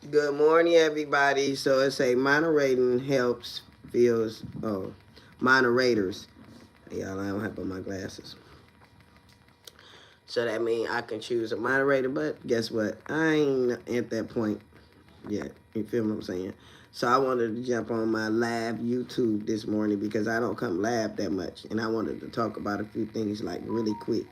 Good morning, everybody. So it's a moderating helps feels moderators. Hey, y'all, I don't have on my glasses. So that means I can choose a moderator, but guess what? I ain't at that point yet. You feel what I'm saying? So I wanted to jump on my live YouTube this morning because I don't come live that much. And I wanted to talk about a few things like really quick.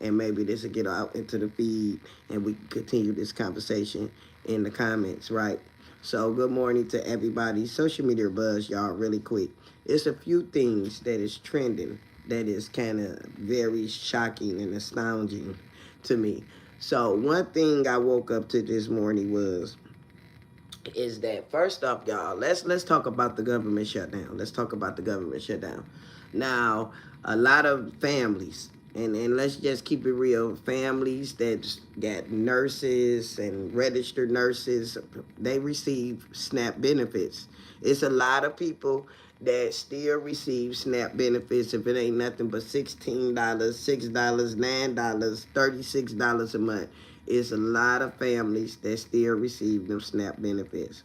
And maybe this will get out into the feed and we can continue this conversation in the comments, right? So good morning to everybody. Social media buzz, y'all, really quick. It's a few things that is trending that is kind of very shocking and astounding to me. So one thing I woke up to this morning was is that first off, y'all, let's talk about the government shutdown. Let's talk about the government shutdown. Now, a lot of families, and let's just keep it real, families that got nurses and registered nurses, they receive SNAP benefits. It's a lot of people that still receive SNAP benefits if it ain't nothing but $16, $6, $9, $36 a month. It's a lot of families that still receive them SNAP benefits.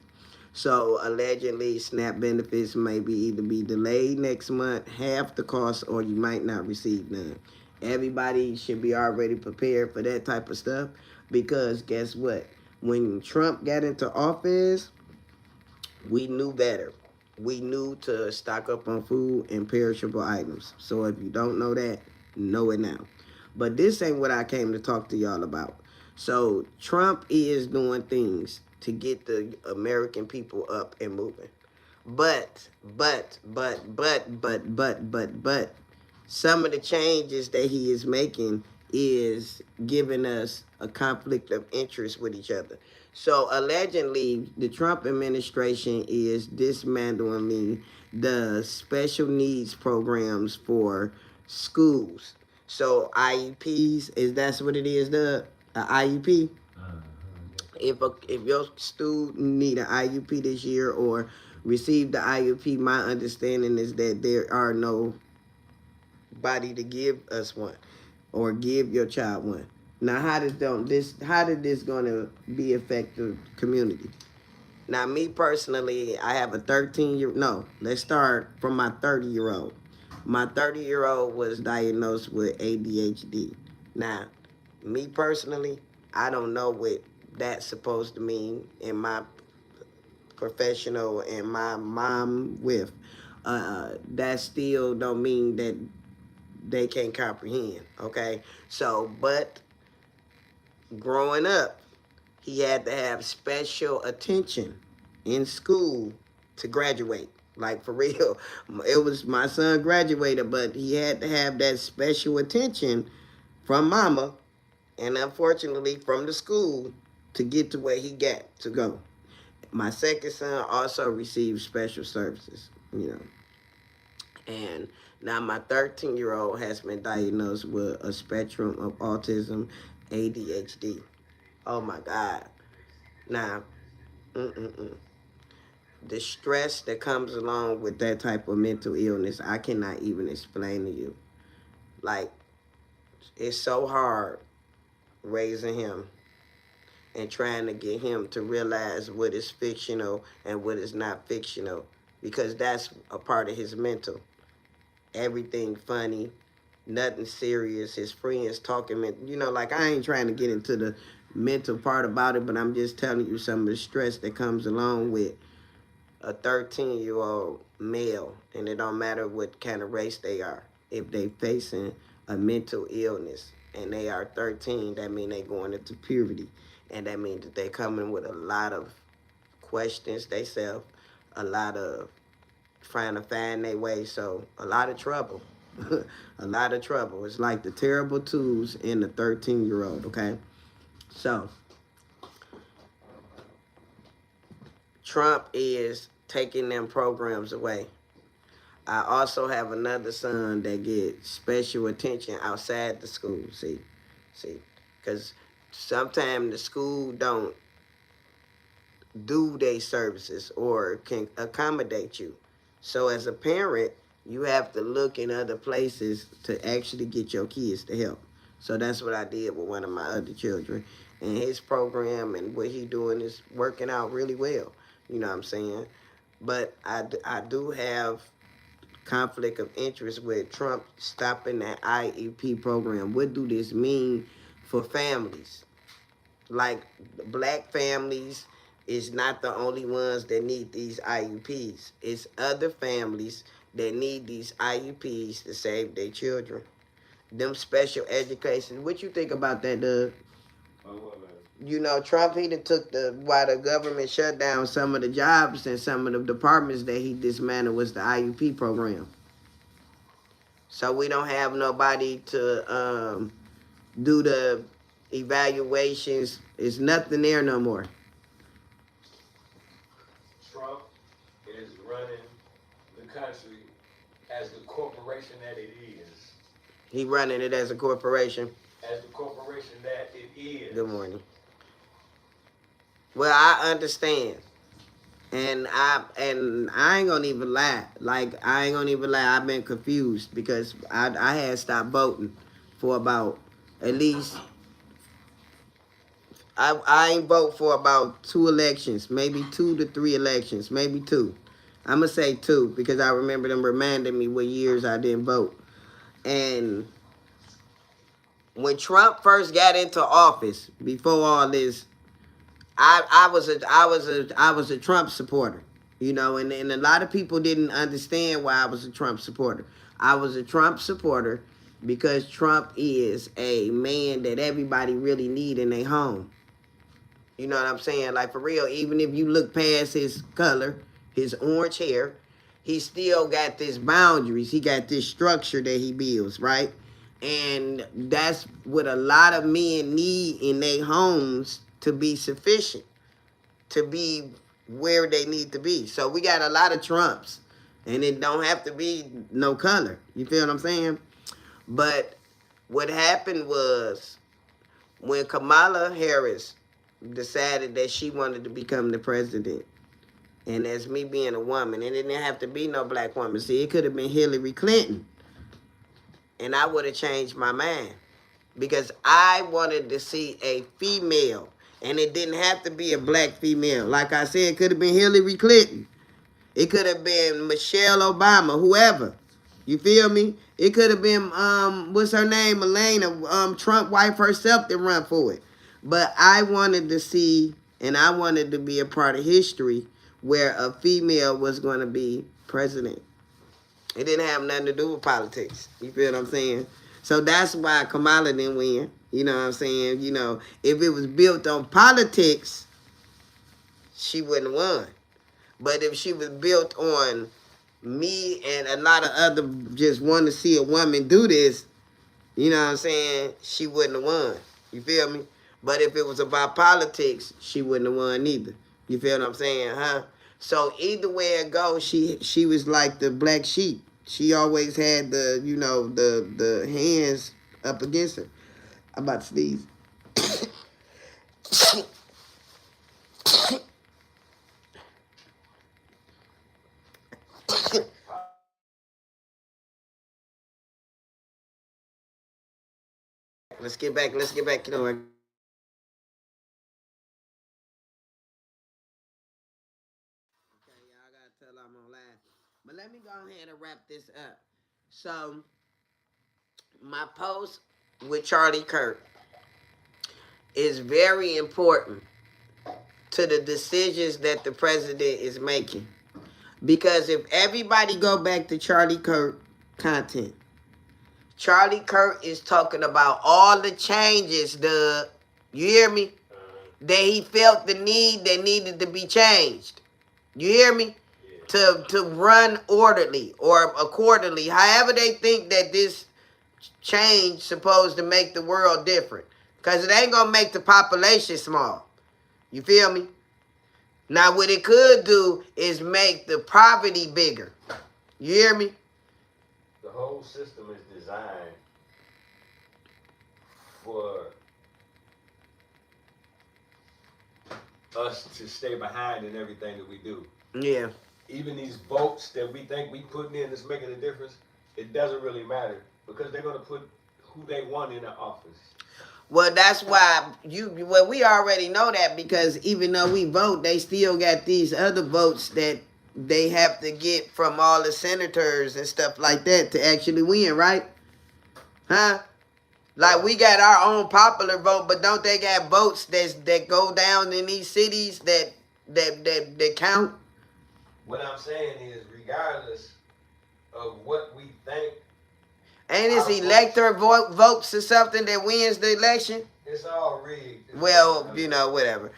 So allegedly, SNAP benefits may be either be delayed next month, half the cost, or you might not receive none. Everybody should be already prepared for that type of stuff because guess what? When Trump got into office, we knew better. We knew to stock up on food and perishable items. So if you don't know that, know it now. But this ain't what I came to talk to y'all about. So Trump is doing things to get the American people up and moving. But, some of the changes that he is making is giving us a conflict of interest with each other. So allegedly, the Trump administration is dismantling the special needs programs for schools. So IEPs, is that's what it is, the IEP? If your student need an IUP this year or receive the IUP, my understanding is that there are no body to give us one or give your child one. Now, how did this going to be affect the community? Now, me personally, I have a 13-year. No, let's start from my 30-year-old. My 30-year-old was diagnosed with ADHD. Now, me personally, I don't know what that's supposed to mean in my professional and my mom with. That still don't mean that they can't comprehend. Okay, so but growing up, he had to have special attention in school to graduate. Like for real, it was my son graduated, but he had to have that special attention from mama and unfortunately from the school to get to where he got to go. My second son also received special services, and now my 13-year-old has been diagnosed with a spectrum of autism, ADHD. Oh my God. Now, mm-mm-mm. The stress that comes along with that type of mental illness, I cannot even explain to you. Like, it's so hard raising him and trying to get him to realize what is fictional and what is not fictional because that's a part of his mental. Everything funny, nothing serious. His friends talking, like I ain't trying to get into the mental part about it, but I'm just telling you some of the stress that comes along with a 13-year-old male, and it don't matter what kind of race they are. If they facing a mental illness and they are 13, that mean they going into puberty, and that means that they coming with a lot of questions they self, a lot of trying to find their way. So a lot of trouble. A lot of trouble. It's like the terrible twos in the 13-year-old, okay? So Trump is taking them programs away. I also have another son that gets special attention outside the school. See, because sometimes the school don't do their services or can accommodate you. So as a parent, you have to look in other places to actually get your kids to help. So that's what I did with one of my other children. and his program and what he doing is working out really well. You know what I'm saying? But I do have conflict of interest with Trump stopping that IEP program. What do this mean for families? Like, black families is not the only ones that need these IUPs. It's other families that need these IUPs to save their children. Them special education. What you think about that, Doug? You know, Trump, he done took while the government shut down some of the jobs and some of the departments that he dismantled was the IUP program. So we don't have nobody to do the evaluations. It's nothing there no more. Trump is running the country as the corporation that it is. He running it as a corporation. As the corporation that it is. Good morning. Well, I understand. And I ain't gonna even lie. Like, I ain't gonna even lie. I've been confused because I had stopped voting for about at least I ain't vote for about 2 elections, maybe 2 to 3 elections, maybe 2. I'm gonna say 2 because I remember them reminding me what years I didn't vote. And when Trump first got into office, before all this, I was a Trump supporter, you know, and a lot of people didn't understand why I was a Trump supporter. I was a Trump supporter because Trump is a man that everybody really need in their home. You know what I'm saying? Like, for real, even if you look past his color, his orange hair, he still got this boundaries. He got this structure that he builds, right? And that's what a lot of men need in their homes to be sufficient, to be where they need to be. So we got a lot of Trumps, and it don't have to be no color. You feel what I'm saying? But what happened was when Kamala Harris decided that she wanted to become the president, and as me being a woman, and it didn't have to be no black woman. See, it could have been Hillary Clinton, and I would have changed my mind because I wanted to see a female, and it didn't have to be a black female. Like I said, it could have been Hillary Clinton. It could have been Michelle Obama, whoever. You feel me? It could have been, what's her name, Melania, Trump wife herself that run for it. But I wanted to see, and I wanted to be a part of history where a female was going to be president. It didn't have nothing to do with politics. You feel what I'm saying? So that's why Kamala didn't win. You know what I'm saying? You know, if it was built on politics, she wouldn't have won. But if she was built on me and a lot of other just want to see a woman do this, you know what I'm saying, she wouldn't have won. You feel me? But if it was about politics, she wouldn't have won either. You feel what I'm saying, huh? So either way it goes, she was like the black sheep. She always had the, you know, the hands up against her. I'm about to sneeze. Let's get back, you know. Okay, y'all gotta tell I'm on live. But let me go ahead and wrap this up. So, my post with Charlie Kirk is very important to the decisions that the president is making. Because if everybody go back to Charlie Kirk content, Charlie Kirk is talking about all the changes, you hear me? That he felt the need that needed to be changed. You hear me? To run orderly or accordingly, however they think that this change supposed to make the world different. Because it ain't going to make the population small. You feel me? Now, what it could do is make the poverty bigger. You hear me? The whole system is designed for us to stay behind in everything that we do. Yeah. Even these votes that we think we putting in that's making a difference, it doesn't really matter because they're going to put who they want in the office. Well, that's why well, we already know that, because even though we vote, they still got these other votes that they have to get from all the senators and stuff like that to actually win, right? Huh? Like, we got our own popular vote, but don't they got votes that go down in these cities that count? What I'm saying is, regardless of what we think, Ain't this elector votes or something that wins the election? It's all rigged. Well, whatever.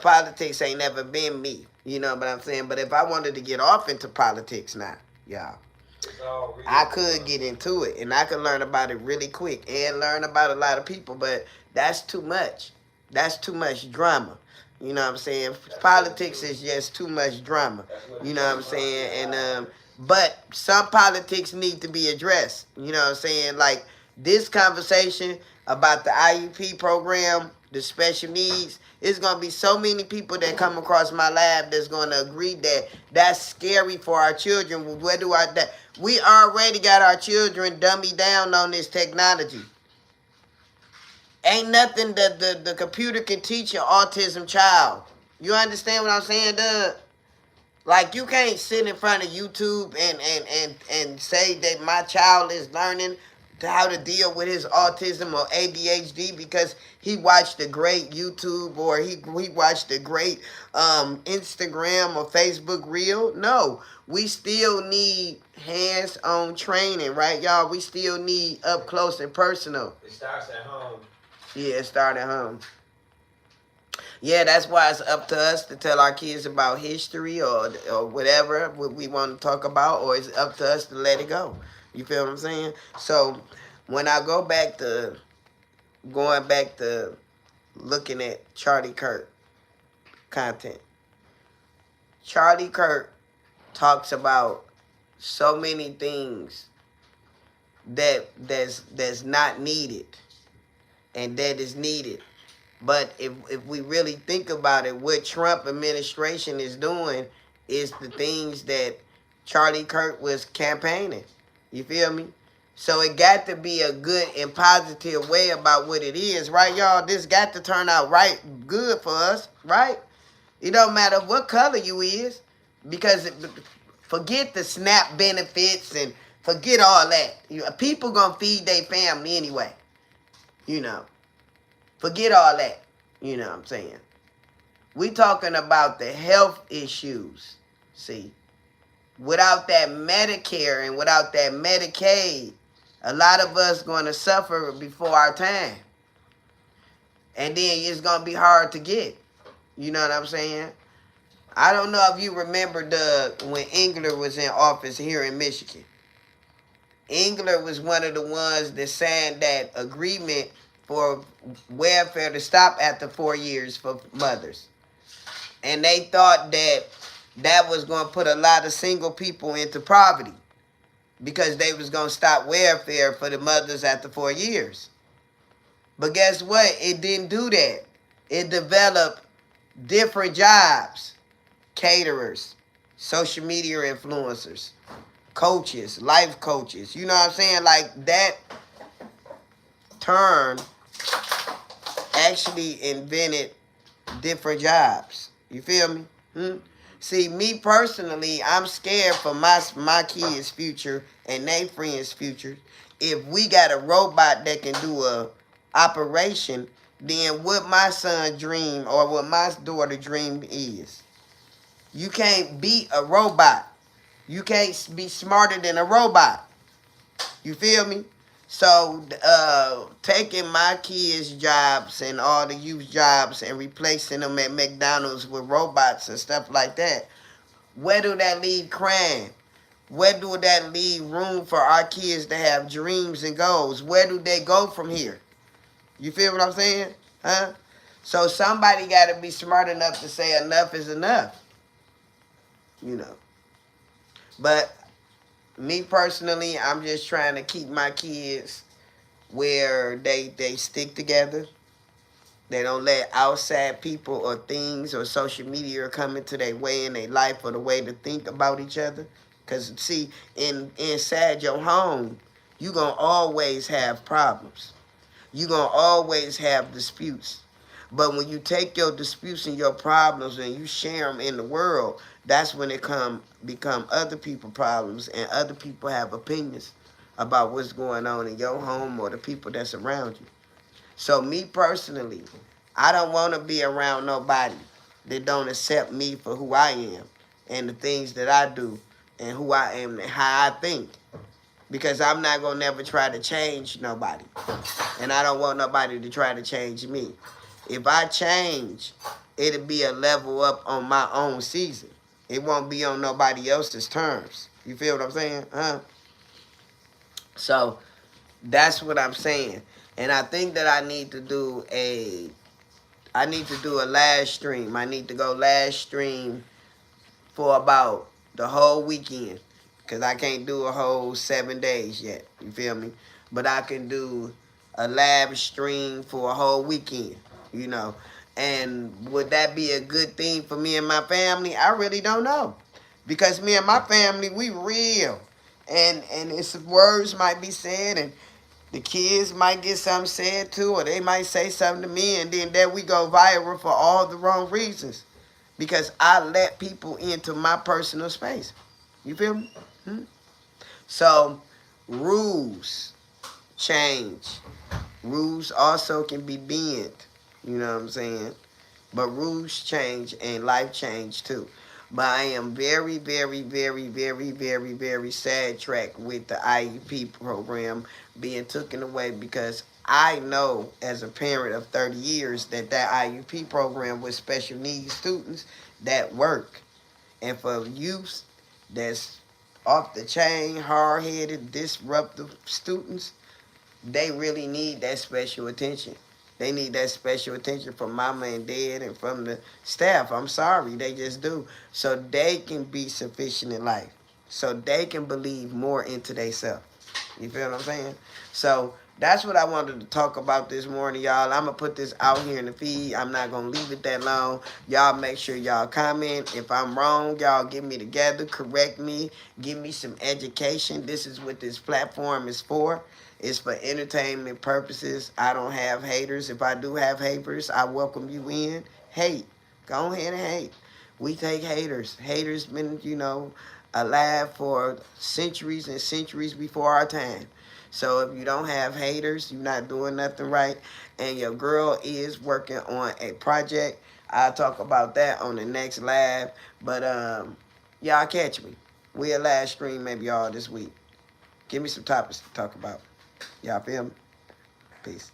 Politics ain't never been me. You know what I'm saying? But if I wanted to get off into politics now, y'all, I could get into it, and I could learn about it really quick and learn about a lot of people, but that's too much. That's too much drama. You know what I'm saying? Politics is just too much drama. You know what I'm saying? And but some politics need to be addressed. You know what I'm saying? Like this conversation about the IUP program, the special needs, it's going to be so many people that come across my lab that's going to agree that that's scary for our children. Where do I... We already got our children dummy down on this technology. Ain't nothing that the computer can teach an autism child. You understand what I'm saying, Doug? Like, you can't sit in front of YouTube and say that my child is learning how to deal with his autism or ADHD because he watched a great YouTube or he watched a great Instagram or Facebook reel. No, we still need hands-on training, right, y'all? We still need up close and personal. It starts at home. Yeah, it starts at home. Yeah, that's why it's up to us to tell our kids about history or whatever we want to talk about, or it's up to us to let it go. You feel what I'm saying? So when I going back to looking at Charlie Kirk content, Charlie Kirk talks about so many things that's not needed and that is needed. But if we really think about it, what Trump administration is doing is the things that Charlie Kirk was campaigning. You feel me? So it got to be a good and positive way about what it is, right, y'all? This got to turn out right, good for us, right? It don't matter what color you is, because forget the SNAP benefits and forget all that. People gonna feed their family anyway, Forget all that. You know what I'm saying? We talking about the health issues. See, without that Medicare and without that Medicaid, a lot of us going to suffer before our time. And then it's going to be hard to get. You know what I'm saying? I don't know if you remember, Doug, when Engler was in office here in Michigan. Engler was one of the ones that signed that agreement for welfare to stop after 4 years for mothers. And they thought that was going to put a lot of single people into poverty because they was going to stop welfare for the mothers after 4 years. But guess what? It didn't do that. It developed different jobs. Caterers, social media influencers, coaches, life coaches. You know what I'm saying? Like, that term actually invented different jobs. You feel me? See, me personally, I'm scared for my kids' future and their friends' future. If we got a robot that can do a operation, then what my son dream or what my daughter dream is. You can't beat a robot. You can't be smarter than a robot. You feel me? So, taking my kids' jobs and all the youth jobs and replacing them at McDonald's with robots and stuff like that, where do that leave crime? Where do that leave room for our kids to have dreams and goals? Where do they go from here? You feel what I'm saying? Huh? So somebody got to be smart enough to say enough is enough. But me personally, I'm just trying to keep my kids where they stick together. They don't let outside people or things or social media come into their way in their life or the way to think about each other. Because, see, inside your home, you're going to always have problems. You're going to always have disputes. But when you take your disputes and your problems and you share them in the world, that's when it become other people's problems, and other people have opinions about what's going on in your home or the people that's around you. So me personally, I don't want to be around nobody that don't accept me for who I am and the things that I do and who I am and how I think. Because I'm not going to never try to change nobody. And I don't want nobody to try to change me. If I change, it'll be a level up on my own season. It won't be on nobody else's terms. You feel what I'm saying? Huh? So that's what I'm saying. And I think that I need to do a live stream. I need to go live stream for about the whole weekend. Because I can't do a whole 7 days yet. You feel me? But I can do a live stream for a whole weekend. You know. And would that be a good thing for me and my family? I really don't know. Because me and my family, we real. And it's words might be said, and the kids might get something said too, or they might say something to me, and then there we go viral for all the wrong reasons. Because I let people into my personal space. You feel me? So, rules change. Rules also can be bent. You know what I'm saying? But rules change and life change too. But I am very, very, very, very, very, very sad track with the IEP program being taken away, because I know as a parent of 30 years that IEP program with special needs students that work. And for youth that's off the chain, hard-headed, disruptive students, they really need that special attention. They need that special attention from mama and dad and from the staff. I'm sorry, they just do. So they can be sufficient in life. So they can believe more into themselves. You feel what I'm saying? So that's what I wanted to talk about this morning, y'all. I'm going to put this out here in the feed. I'm not going to leave it that long. Y'all make sure y'all comment. If I'm wrong, y'all get me together, correct me, give me some education. This is what this platform is for. It's for entertainment purposes. I don't have haters. If I do have haters, I welcome you in. Hate. Go ahead and hate. We take haters. Haters been, alive for centuries and centuries before our time. So if you don't have haters, you're not doing nothing right. And your girl is working on a project. I'll talk about that on the next live. But y'all catch me. We'll live stream maybe all this week. Give me some topics to talk about. Y'all feel me? Peace.